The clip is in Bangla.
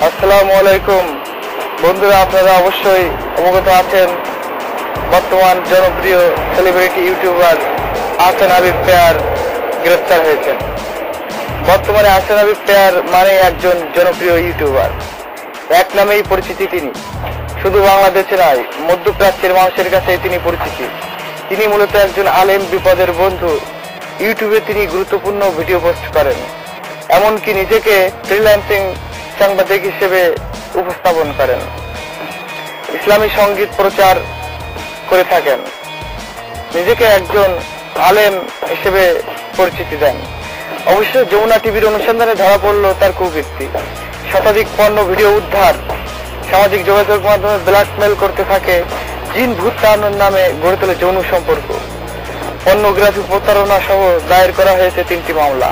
আসসালামু আলাইকুম বন্ধুরা, আপনারা অবশ্যই অবগত আছেন বর্তমান জনপ্রিয় celebrity YouTuber Ahsan Habib pair গ্রেফতার হয়েছেন। বর্তমানে আহসান হাবিব পেয়ার মানে একজন জনপ্রিয় ইউটিউবার, এক নামেই পরিচিতি তিনি। শুধু বাংলাদেশে নয়, মধ্যপ্রাচ্যের মানুষের কাছে তিনি পরিচিতি। তিনি মূলত একজন আলেম, বিপদের বন্ধু। ইউটিউবে তিনি গুরুত্বপূর্ণ ভিডিও পোস্ট করেন, এমনকি নিজেকে ফ্রিল্যান্সিং সাংবাদিক হিসেবে উপস্থাপন করেন। ইসলামী সঙ্গীত প্রচার করে থাকেন। নিজেকে একজন আলেম হিসেবে পরিচিতি দেন। অবশ্য যমুনা টিভির অনুসন্ধানে ধরা পড়ল তার কুকীর্তি। শতাধিক পণ্য ভিডিও উদ্ধার, সামাজিক যোগাযোগ মাধ্যমে ব্ল্যাকমেল করতে থাকে, জিন ভূত তাড়ানোর নামে গড়ে তোলে যৌন সম্পর্ক, পর্নোগ্রাফি, প্রতারণা সহ দায়ের করা হয়েছে 3টি মামলা।